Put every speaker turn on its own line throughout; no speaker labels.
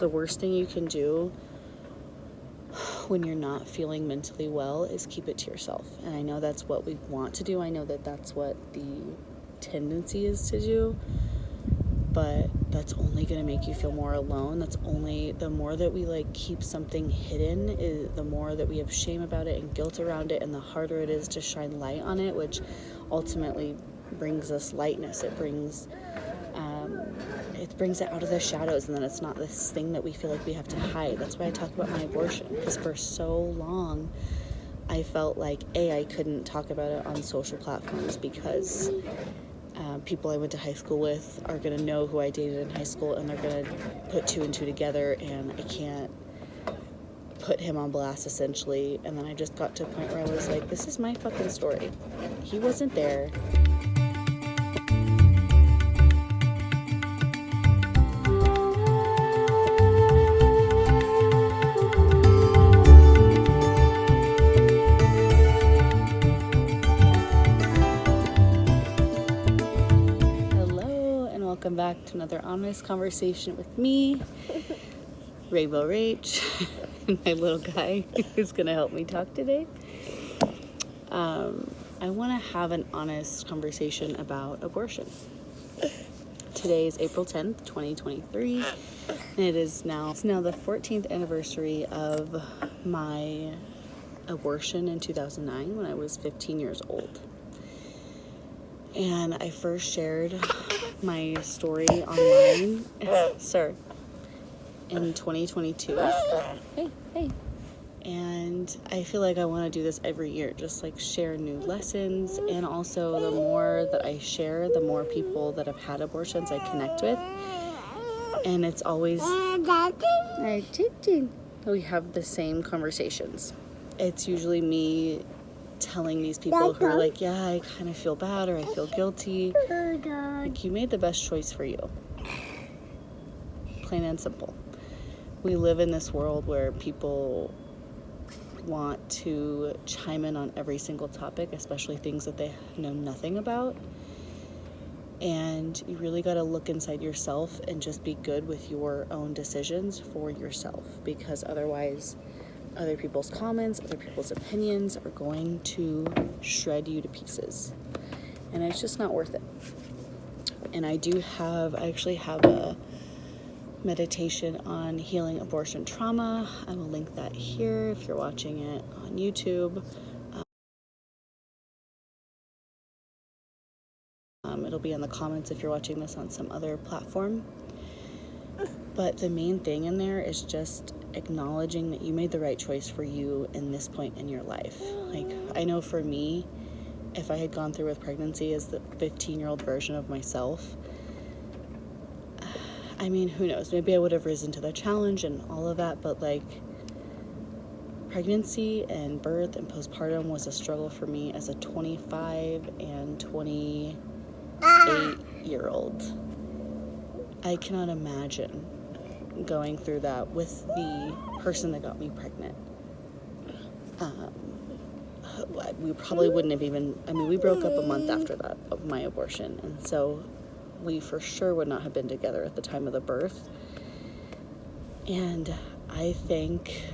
the worst thing you can do when you're not feeling mentally well is keep it to yourself. And I know that's what we want to do. I know that that's what the tendency is to do, but that's only going to make you feel more alone. That's only, the more that we like keep something hidden, is the more that we have shame about it and guilt around it, and the harder it is to shine light on it, which ultimately brings us lightness. It brings it out of the shadows, and then it's not this thing that we feel like we have to hide. That's why I talk about my abortion, because for so long I felt like I couldn't talk about it on social platforms because people I went to high school with are going to know who I dated in high school, and they're going to put two and two together, and I can't put him on blast, essentially. And then I just got to a point where I was like, this is my fucking story. He wasn't there. Welcome back to another honest conversation with me, Rainbow Rach, and my little guy who's going to help me talk today. I want to have an honest conversation about abortion. Today is April 10th, 2023, and it's now the 14th anniversary of my abortion in 2009 when I was 15 years old. And I first shared my story online, in 2022. Hey. And I feel like I want to do this every year, just like share new lessons. And also, the more that I share, the more people that have had abortions I connect with. And it's always, we have the same conversations. It's usually me telling these people who are like, yeah, I kind of feel bad, or I feel guilty. Like, you made the best choice for you. Plain and simple. We live in this world where people want to chime in on every single topic, especially things that they know nothing about. And you really got to look inside yourself and just be good with your own decisions for yourself, because otherwise other people's comments, other people's opinions are going to shred you to pieces. And it's just not worth it. And I actually have a meditation on healing abortion trauma. I will link that here if you're watching it on YouTube. It'll be in the comments if you're watching this on some other platform. But the main thing in there is just acknowledging that you made the right choice for you in this point in your life. Like, I know for me, if I had gone through with pregnancy as the 15-year-old version of myself, I mean, who knows? Maybe I would have risen to the challenge and all of that, but like, pregnancy and birth and postpartum was a struggle for me as a 25 and 28-year-old. I cannot imagine going through that with the person that got me pregnant. We probably wouldn't have we broke up a month after that of my abortion, and so we for sure would not have been together at the time of the birth. And I thank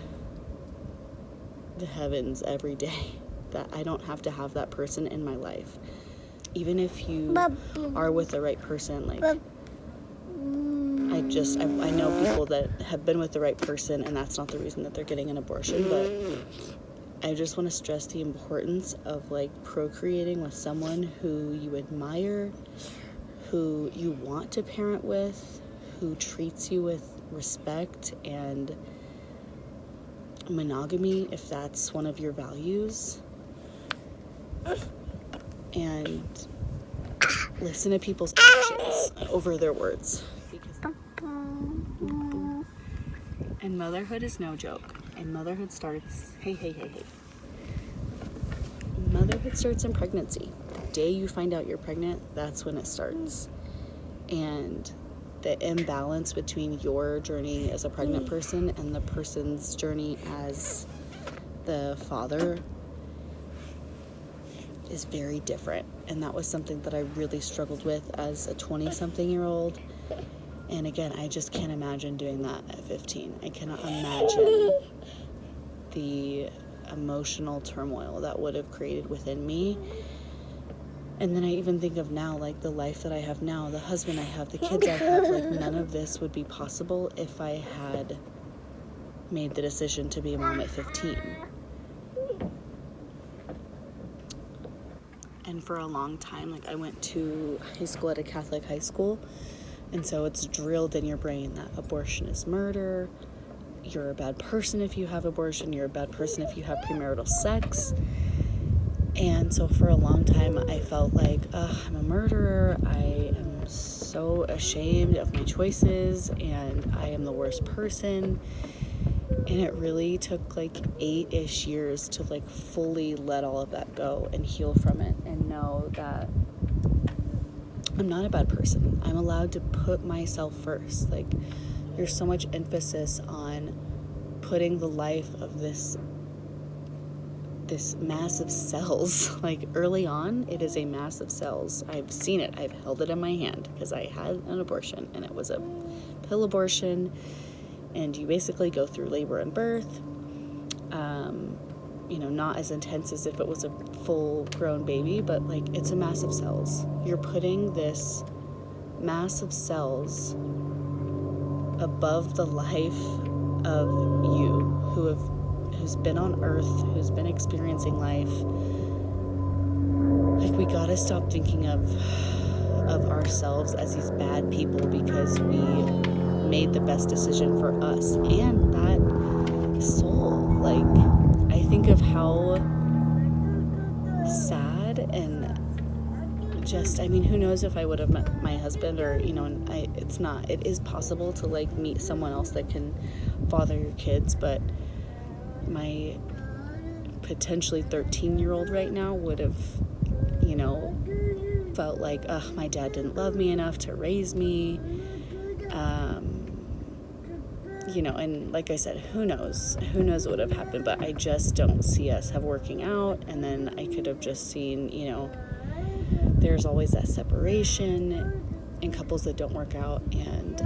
the heavens every day that I don't have to have that person in my life. Even if you are with the right person, like, I know people that have been with the right person, and that's not the reason that they're getting an abortion, but I just want to stress the importance of, like, procreating with someone who you admire, who you want to parent with, who treats you with respect and monogamy, if that's one of your values. And listen to people's actions over their words. And motherhood is no joke. And motherhood starts, Motherhood starts in pregnancy. The day you find out you're pregnant, that's when it starts. And the imbalance between your journey as a pregnant person and the person's journey as the father is very different. And that was something that I really struggled with as a 20-something-year-old. And again, I just can't imagine doing that at 15. I cannot imagine the emotional turmoil that would have created within me. And then I even think of now, like the life that I have now, the husband I have, the kids I have, like none of this would be possible if I had made the decision to be a mom at 15. And for a long time, like I went to high school at a Catholic high school, and so it's drilled in your brain that abortion is murder, you're a bad person if you have abortion, you're a bad person if you have premarital sex. And so for a long time, I felt like, I'm a murderer, I am so ashamed of my choices, and I am the worst person. And it really took like 8-ish years to like fully let all of that go and heal from it and know that I'm not a bad person. I'm allowed to put myself first. Like, there's so much emphasis on putting the life of this mass of cells. Like, early on, it is a mass of cells. I've seen it. I've held it in my hand because I had an abortion, and it was a pill abortion, and you basically go through labor and birth. Not as intense as if it was a full-grown baby, but like it's a mass of cells. You're putting this mass of cells above the life of you who's been on earth, who's been experiencing life. Like, we gotta stop thinking of ourselves as these bad people because we made the best decision for us and that soul. Like, I think of how sad and just, who knows if I would have met my husband or, it is possible to like meet someone else that can father your kids, but my potentially 13-year-old right now would have, felt like, my dad didn't love me enough to raise me. And like I said, who knows what would have happened, but I just don't see us have working out. And then I could have just seen, there's always that separation in couples that don't work out. And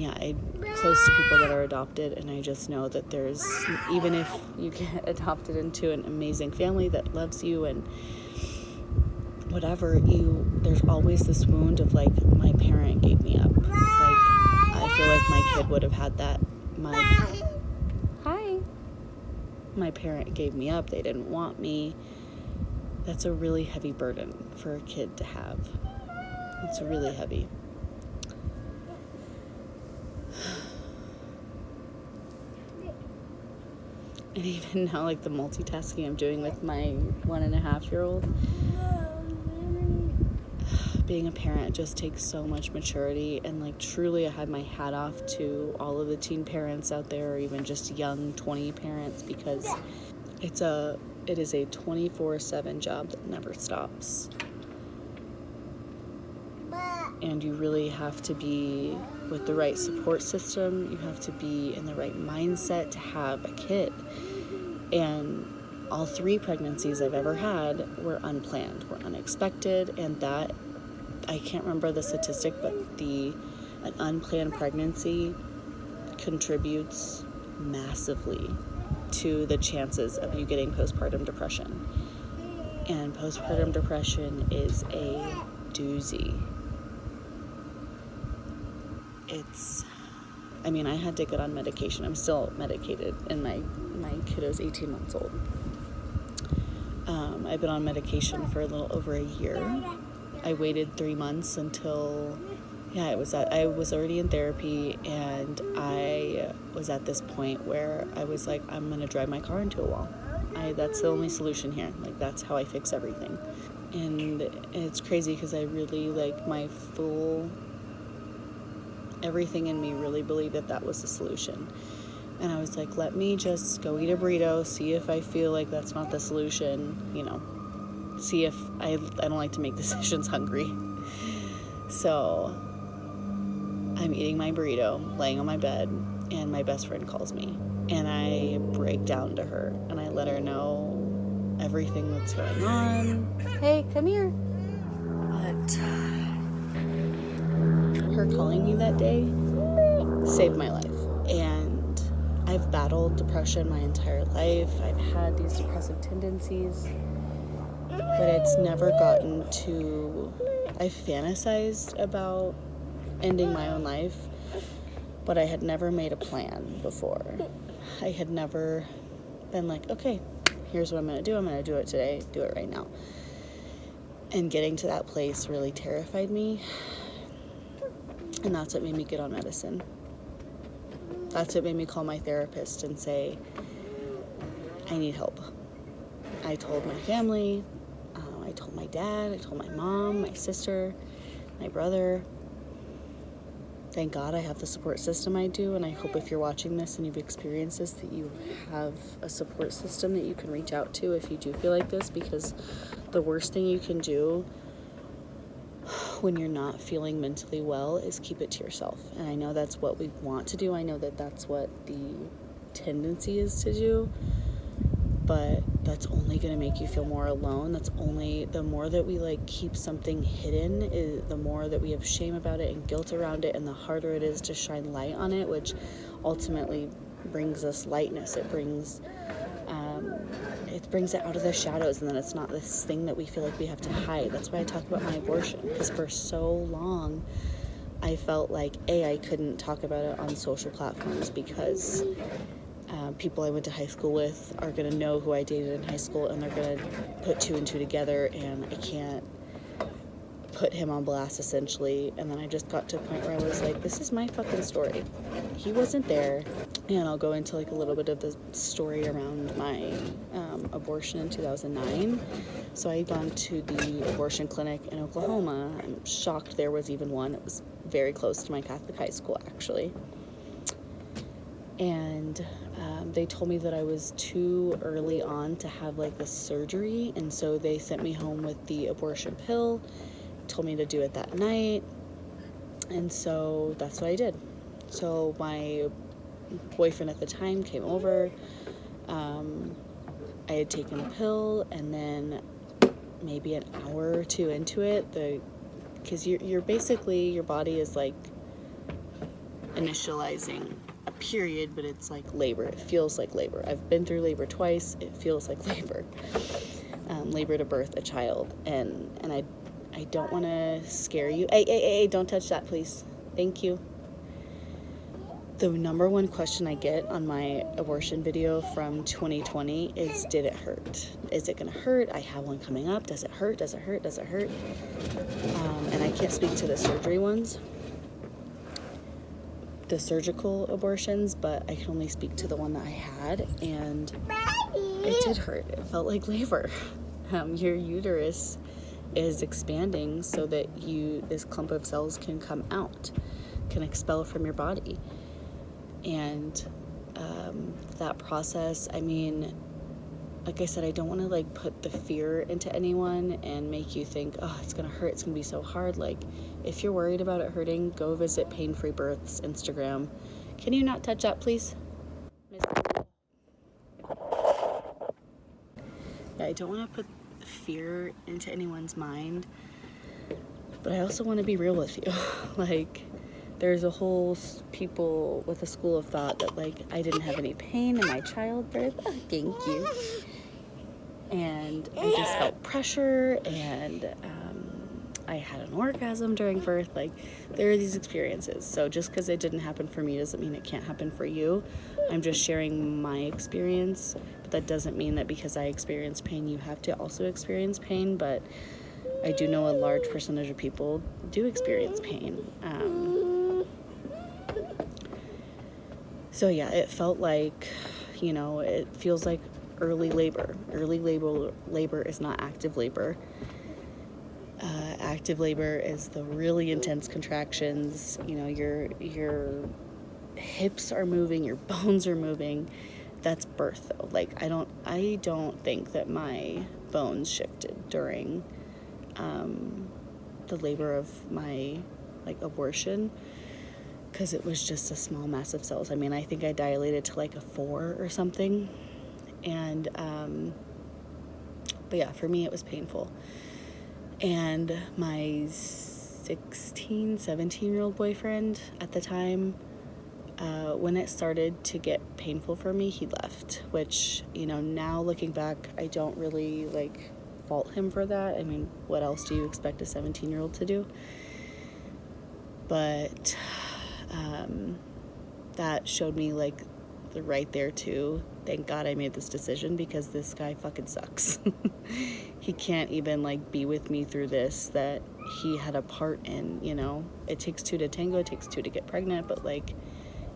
I'm close to people that are adopted, and I just know that there's, even if you get adopted into an amazing family that loves you and whatever, there's always this wound of like, my parent gave me up. Like, I feel like my kid would have had that. My parent gave me up. They didn't want me. That's a really heavy burden for a kid to have. It's really heavy. And even now, like the multitasking I'm doing with my 1.5-year-old, being a parent just takes so much maturity. And like, truly, I had my hat off to all of the teen parents out there, or even just young 20 parents, because it is a 24/7 job that never stops. And you really have to be with the right support system. You have to be in the right mindset to have a kid. And all 3 pregnancies I've ever had were unplanned, were unexpected, and that, I can't remember the statistic, but an unplanned pregnancy contributes massively to the chances of you getting postpartum depression. And postpartum depression is a doozy. I had to get on medication. I'm still medicated, and my kiddo's 18 months old. I've been on medication for a little over a year. I waited 3 months until, I was already in therapy, and I was at this point where I was like, I'm going to drive my car into a wall. That's the only solution here. Like, that's how I fix everything. And it's crazy because I really, everything in me really believed that was the solution. And I was like, let me just go eat a burrito, see if I feel like that's not the solution, see if I don't like to make decisions hungry. So I'm eating my burrito, laying on my bed, and my best friend calls me. And I break down to her, and I let her know everything that's going on. Hey, come here. But her calling me that day saved my life. And I've battled depression my entire life. I've had these depressive tendencies, but it's never gotten to... I fantasized about ending my own life, but I had never made a plan before. I had never been like, okay, here's what I'm going to do. I'm going to do it today. Do it right now. And getting to that place really terrified me. And that's what made me get on medicine. That's what made me call my therapist and say, I need help. I told my family, I told my dad, I told my mom, my sister, my brother. Thank God I have the support system I do, and I hope if you're watching this and you've experienced this that you have a support system that you can reach out to if you do feel like this, because the worst thing you can do when you're not feeling mentally well is keep it to yourself. And I know that's what we want to do. I know that that's what the tendency is to do, but that's only going to make you feel more alone. That's only... the more that we like keep something hidden, is the more that we have shame about it and guilt around it, and the harder it is to shine light on it, which ultimately brings us lightness. It brings it out of the shadows, and then it's not this thing that we feel like we have to hide. That's why I talk about my abortion, because for so long I felt like I couldn't talk about it on social platforms because people I went to high school with are going to know who I dated in high school, and they're going to put two and two together, and I can't put him on blast, essentially. And then I just got to a point where I was like, this is my fucking story. He wasn't there. And I'll go into like a little bit of the story around my abortion in 2009. So I had gone to the abortion clinic in Oklahoma. I'm shocked there was even one. It was very close to my Catholic high school, actually. And they told me that I was too early on to have like the surgery, and so they sent me home with the abortion pill, told me to do it that night, and so that's what I did. So my boyfriend at the time came over. I had taken the pill, and then maybe an hour or two into it, because you're basically, your body is like initializing a period, but it's like labor. It feels like labor. I've been through labor twice. It feels like labor. Labor to birth a child. And I don't want to scare you. Hey, don't touch that, please. Thank you. The number one question I get on my abortion video from 2020 is, did it hurt? Is it going to hurt? I have one coming up. Does it hurt? Does it hurt? Does it hurt? And I can't speak to the surgery ones, the surgical abortions, but I can only speak to the one that I had, and it did hurt. It felt like labor. Your uterus is expanding so that this clump of cells can come out, can expel from your body. And that process, I mean, like I said, I don't want to like put the fear into anyone and make you think, oh, it's gonna hurt, it's gonna be so hard. Like, if you're worried about it hurting, go visit Pain Free Births Instagram. Can you not touch that, please? Yeah, I don't want to put fear into anyone's mind, but I also want to be real with you. Like, there's a whole people with a school of thought that like I didn't have any pain in my childbirth. Oh, thank you. And I just felt pressure, and I had an orgasm during birth. Like, there are these experiences. So just because it didn't happen for me doesn't mean it can't happen for you. I'm just sharing my experience, but that doesn't mean that because I experienced pain, you have to also experience pain. But I do know a large percentage of people do experience pain. So yeah, it felt like, it feels like early labor. Early labor is not active labor. Active labor is the really intense contractions. Your hips are moving, your bones are moving. That's birth, though. Like, I don't think that my bones shifted during the labor of my abortion, because it was just a small mass of cells. I mean, I think I dilated to like a 4 or something. And but yeah, for me it was painful. And my 17-year-old boyfriend at the time, when it started to get painful for me, he left, which, you know, now looking back, I don't really, like, fault him for that. I mean, what else do you expect a 17-year-old to do? But that showed me, like, right there too, thank God I made this decision, because this guy fucking sucks. He can't even, like, be with me through this that he had a part in, you know. It takes two to tango, it takes two to get pregnant, but, like,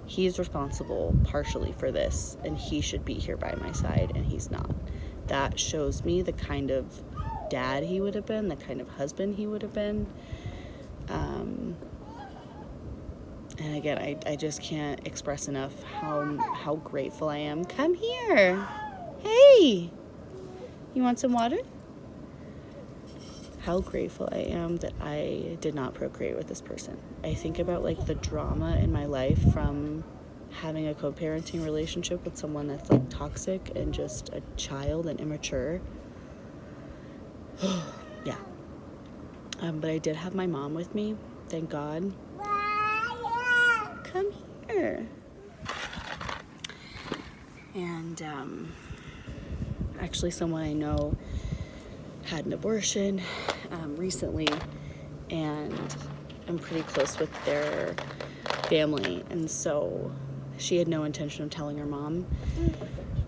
he's responsible partially for this, and he should be here by my side, and he's not. That shows me the kind of dad he would have been, the kind of husband he would have been. And again, I just can't express enough how grateful I am. Come here. Hey, you want some water? How grateful I am that I did not procreate with this person. I think about, like, the drama in my life from having a co-parenting relationship with someone that's, like, toxic and just a child and immature. Yeah. But I did have my mom with me, thank God. Come here. And actually someone I know had an abortion recently, and I'm pretty close with their family, and so she had no intention of telling her mom,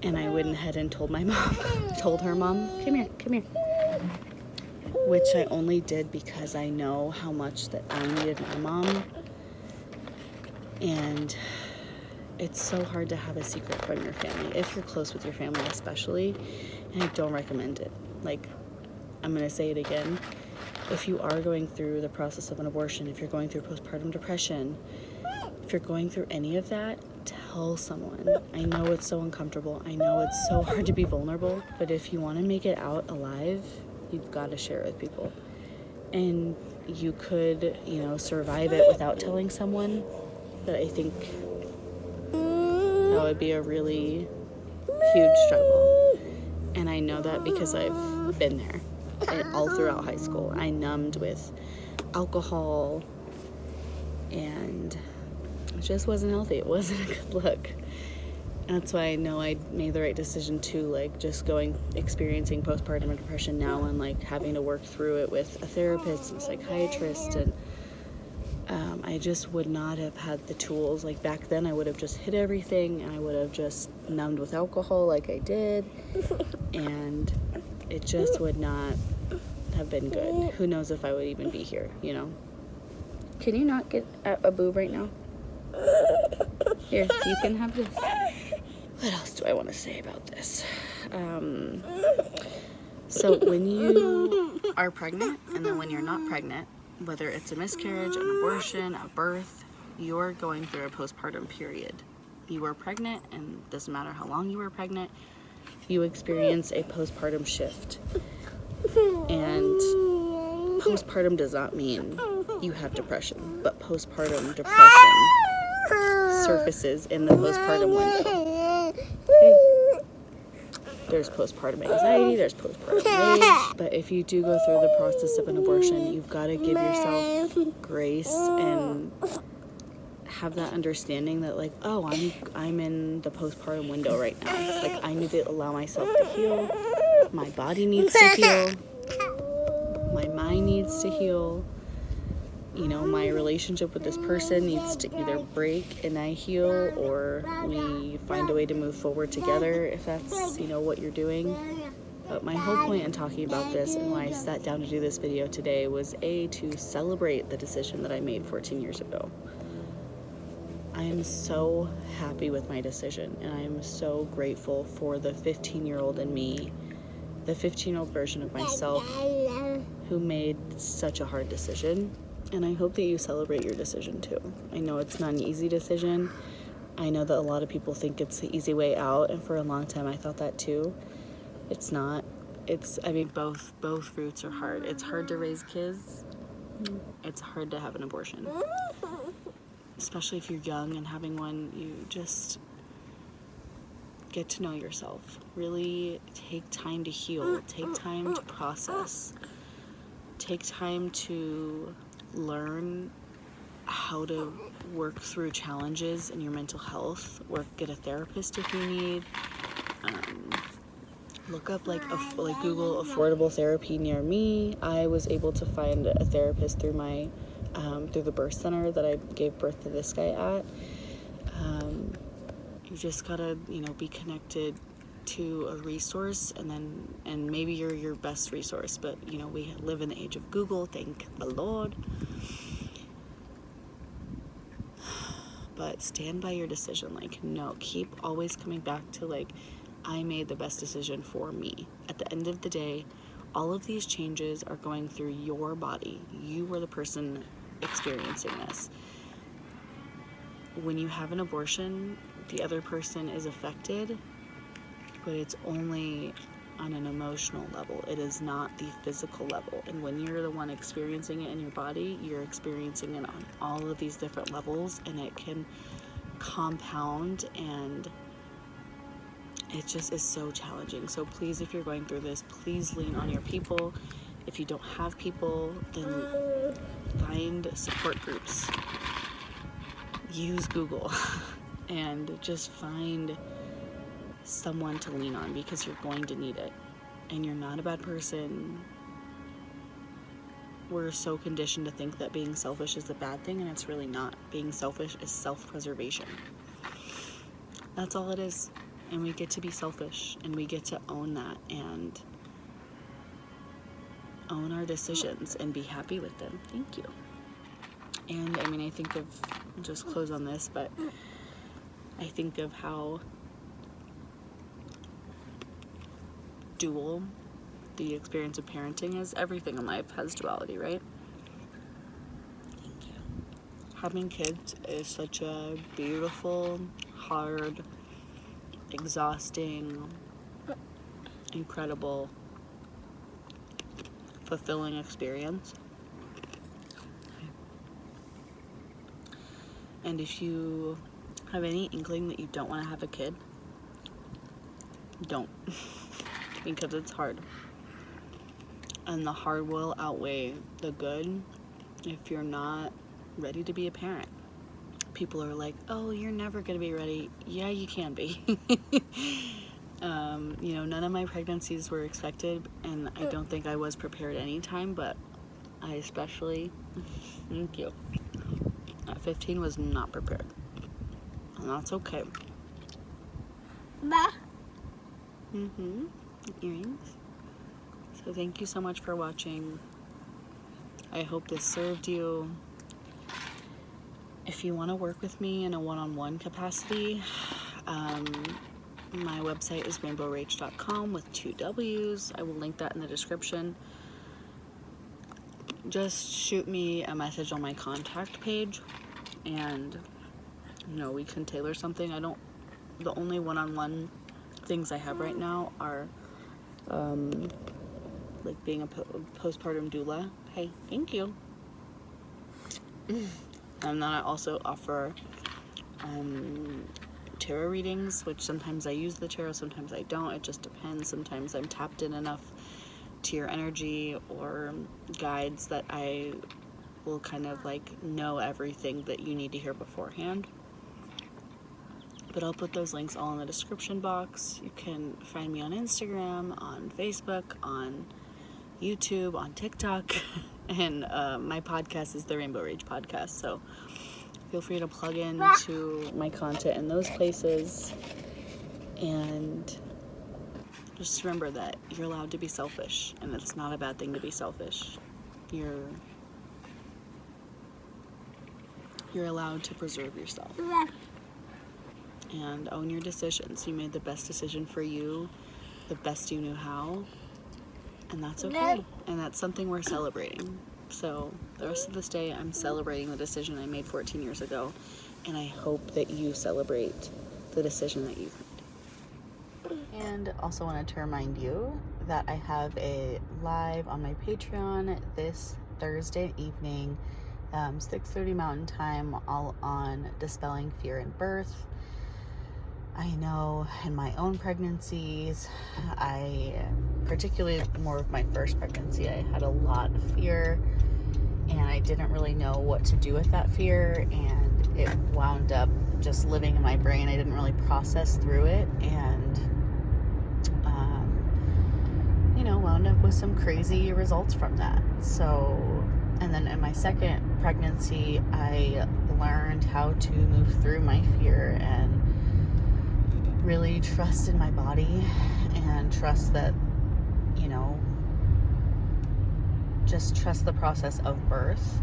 and I went ahead and told her mom, come here, which I only did because I know how much that I needed my mom. And it's so hard to have a secret from your family, if you're close with your family especially, and I don't recommend it. Like, I'm going to say it again. If you are going through the process of an abortion, if you're going through postpartum depression, if you're going through any of that, tell someone. I know it's so uncomfortable. I know it's so hard to be vulnerable, but if you want to make it out alive, you've got to share it with people. And you could, you know, survive it without telling someone, but I think that would be a really huge struggle. And I know that because I've been there all throughout high school. I numbed with alcohol, and it just wasn't healthy. It wasn't a good look. And that's why I know I made the right decision too, like, just experiencing postpartum depression now, and, like, having to work through it with a therapist and psychiatrist, and I just would not have had the tools. Like, back then I would have just hit everything, and I would have just numbed with alcohol like I did, and it just would not have been good. Who knows if I would even be here, you know? Can you not get a boob right now? Here, you can have this. What else do I want to say about this? So when you are pregnant, and then when you're not pregnant, whether it's a miscarriage, an abortion, a birth, you're going through a postpartum period. You were pregnant, and it doesn't matter how long you were pregnant, you experience a postpartum shift. And postpartum does not mean you have depression, but postpartum depression surfaces in the postpartum window. Okay. There's postpartum anxiety, there's postpartum rage, but if you do go through the process of an abortion, you've got to give yourself grace and have that understanding that, like, oh, I'm in the postpartum window right now. Like, I need to allow myself to heal. My body needs to heal. My mind needs to heal. You know, my relationship with this person needs to either break and I heal, or we find a way to move forward together, if that's, you know, what you're doing. But my whole point in talking about this, and why I sat down to do this video today, was to celebrate the decision that I made 14 years ago. I am so happy with my decision, and I am so grateful for the 15-year-old in me, the 15-year-old version of myself who made such a hard decision. And I hope that you celebrate your decision too. I know it's not an easy decision. I know that a lot of people think it's the easy way out, and for a long time I thought that too. It's not. Both routes are hard. It's hard to raise kids. It's hard to have an abortion. Especially if you're young and having one, you just get to know yourself. Really take time to heal. Take time to process. take time to learn how to work through challenges in your mental health. Get a therapist if you need. Look up Google affordable therapy near me. I was able to find a therapist through my through the birth center that I gave birth to this guy at. You just gotta, be connected to a resource, and maybe you're your best resource, but we live in the age of Google, thank the Lord. But stand by your decision. Keep always coming back to I made the best decision for me. At the end of the day, all of these changes are going through your body. You were the person experiencing this. When you have an abortion, the other person is affected, but it's only on an emotional level. It is not the physical level. And when you're the one experiencing it in your body, you're experiencing it on all of these different levels, and it can compound, and it just is so challenging. So please, if you're going through this, please lean on your people. If you don't have people, then find support groups. Use Google and just find someone to lean on, because you're going to need it. And you're not a bad person. We're so conditioned to think that being selfish is a bad thing, and it's really not. Being selfish is self-preservation. That's all it is. And we get to be selfish, and we get to own that and own our decisions and be happy with them. Thank you. And I think of, I'll just close on this, but I think of how dual the experience of parenting is. Everything in life has duality, right? Thank you. Having kids is such a beautiful, hard, exhausting, incredible, fulfilling experience. And if you have any inkling that you don't want to have a kid, don't. Because it's hard. And the hard will outweigh the good if you're not ready to be a parent. People are like, oh, you're never going to be ready. Yeah, you can be. None of my pregnancies were expected, and I don't think I was prepared anytime, but I especially, thank you, at 15 was not prepared. And that's okay. Earrings. So thank you so much for watching. I hope this served you. If you want to work with me in a one-on-one capacity, my website is rainbowrach.com with 2 W's. I will link that in the description. Just shoot me a message on my contact page, and we can tailor something. The only one-on-one things I have right now are being a postpartum doula. Hey, thank you. And then I also offer tarot readings, which sometimes I use the tarot, sometimes I don't. It just depends. Sometimes I'm tapped in enough to your energy or guides that I will kind of know everything that you need to hear beforehand. But I'll put those links all in the description box. You can find me on Instagram, on Facebook, on YouTube, on TikTok, and my podcast is the Rainbow Rage Podcast, so feel free to plug in to my content in those places. And just remember that you're allowed to be selfish, and it's not a bad thing to be selfish. You're allowed to preserve yourself and own your decisions. You made the best decision for you, the best you knew how, and that's okay. And that's something we're celebrating. So the rest of this day, I'm celebrating the decision I made 14 years ago, and I hope that you celebrate the decision that you've made. And also wanted to remind you that I have a live on my Patreon this Thursday evening, 6:30 Mountain Time, all on dispelling fear in birth. I know in my own pregnancies, particularly more of my first pregnancy, I had a lot of fear, and I didn't really know what to do with that fear, and it wound up just living in my brain. I didn't really process through it, and wound up with some crazy results from that. So, and then in my second pregnancy, I learned how to move through my fear and really trust in my body and trust that, just trust the process of birth.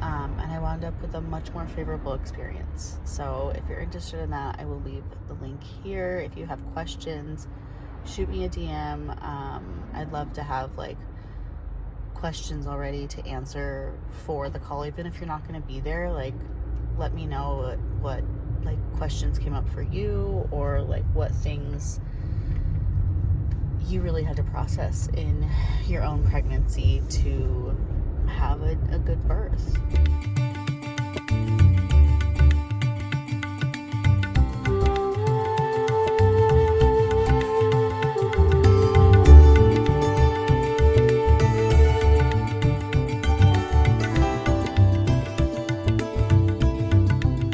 And I wound up with a much more favorable experience. So if you're interested in that, I will leave the link here. If you have questions, shoot me a DM. I'd love to have questions already to answer for the call, even if you're not going to be there. Let me know what questions came up for you, or what things you really had to process in your own pregnancy to have a good birth.